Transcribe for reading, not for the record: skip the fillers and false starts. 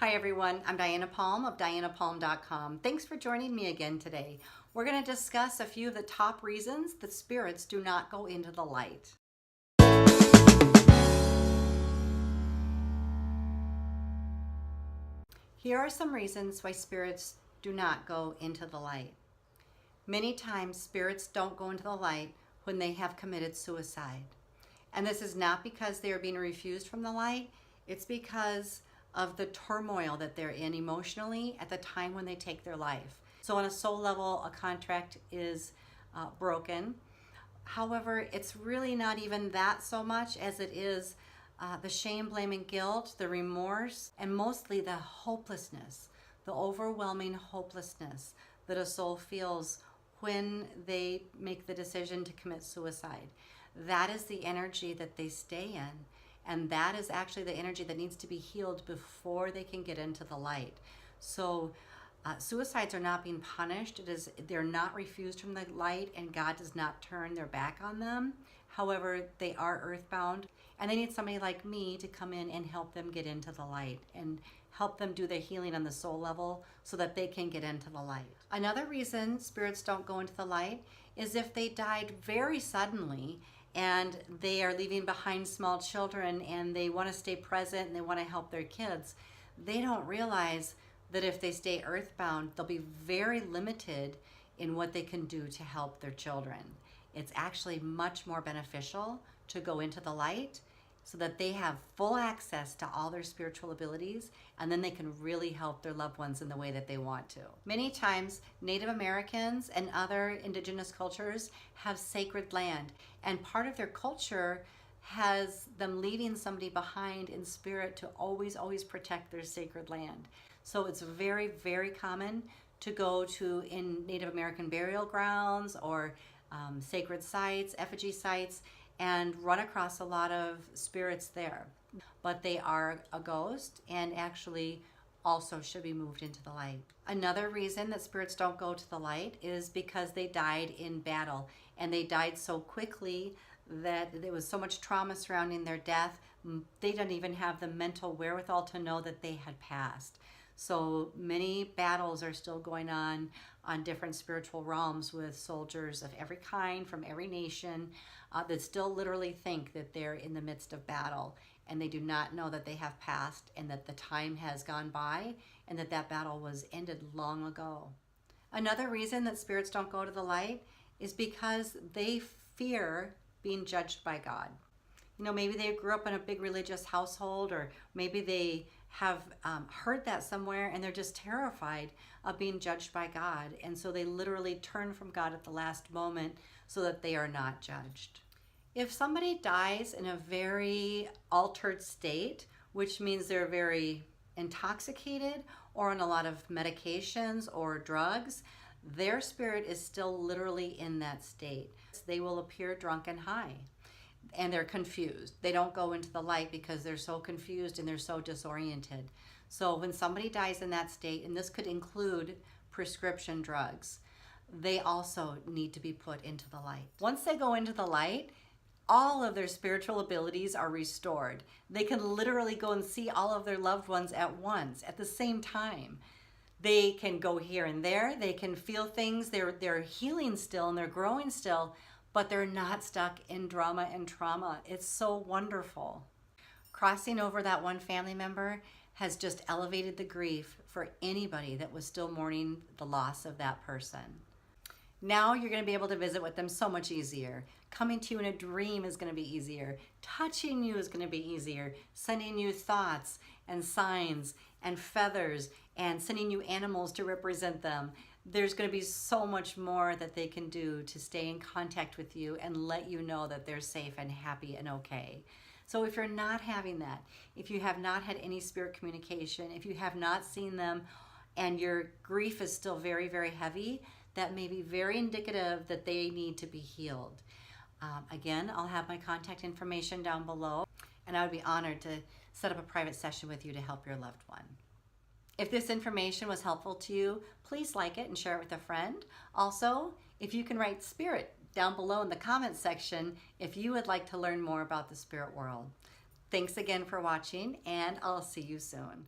Hi everyone, I'm Diana Palm of dianapalm.com. Thanks for joining me again today. We're going to discuss a few of the top reasons that spirits do not go into the light. Here are some reasons why spirits do not go into the light. Many times spirits don't go into the light when they have committed suicide. And this is not because they are being refused from the light, it's because of the turmoil that they're in emotionally at the time when they take their life. So on a soul level, a contract is broken. However, it's really not even that so much as it is the shame, blame, and guilt, the remorse, and mostly the hopelessness, the overwhelming hopelessness that a soul feels when they make the decision to commit suicide. That is the energy that they stay in. And that is actually the energy that needs to be healed before they can get into the light. So suicides are not being punished. They're not refused from the light, and God does not turn their back on them. However, they are earthbound, and they need somebody like me to come in and help them get into the light and help them do their healing on the soul level so that they can get into the light. Another reason spirits don't go into the light is if they died very suddenly and they are leaving behind small children and they want to stay present and they want to help their kids. They don't realize that if they stay earthbound, they'll be very limited in what they can do to help their children. It's actually much more beneficial to go into the light so that they have full access to all their spiritual abilities, and then they can really help their loved ones in the way that they want to. Many times, Native Americans and other indigenous cultures have sacred land, and part of their culture has them leaving somebody behind in spirit to always protect their sacred land. So it's very, very common to go to in Native American burial grounds or sacred sites, effigy sites, and run across a lot of spirits there. But they are a ghost and actually also should be moved into the light. Another reason that spirits don't go to the light is because they died in battle, and they died so quickly that there was so much trauma surrounding their death, they don't even have the mental wherewithal to know that they had passed. So many battles are still going on different spiritual realms with soldiers of every kind from every nation that still literally think that they're in the midst of battle, and they do not know that they have passed and that the time has gone by and that that battle was ended long ago. Another reason that spirits don't go to the light is because they fear being judged by God. You know, maybe they grew up in a big religious household, or maybe they have heard that somewhere and they're just terrified of being judged by God. And so they literally turn from God at the last moment so that they are not judged. If somebody dies in a very altered state, which means they're very intoxicated or on a lot of medications or drugs, their spirit is still literally in that state. They will appear drunk and high. And they're confused. They don't go into the light because they're so confused and they're so disoriented. So when somebody dies in that state, and this could include prescription drugs, they also need to be put into the light. Once they go into the light, all of their spiritual abilities are restored. They can literally go and see all of their loved ones at once, at the same time. They can go here and there. They can feel things. They're healing still and they're growing still, but they're not stuck in drama and trauma. It's so wonderful. Crossing over that one family member has just elevated the grief for anybody that was still mourning the loss of that person. Now you're going to be able to visit with them so much easier. Coming to you in a dream is going to be easier. Touching you is going to be easier. Sending you thoughts and signs and feathers and sending you animals to represent them. There's going to be so much more that they can do to stay in contact with you and let you know that they're safe and happy and okay. So if you're not having that, if you have not had any spirit communication, if you have not seen them and your grief is still very, very heavy, that may be very indicative that they need to be healed. Again, I'll have my contact information down below, and I would be honored to set up a private session with you to help your loved one. If this information was helpful to you, please like it and share it with a friend. Also, if you can write spirit down below in the comments section if you would like to learn more about the spirit world. Thanks again for watching, and I'll see you soon.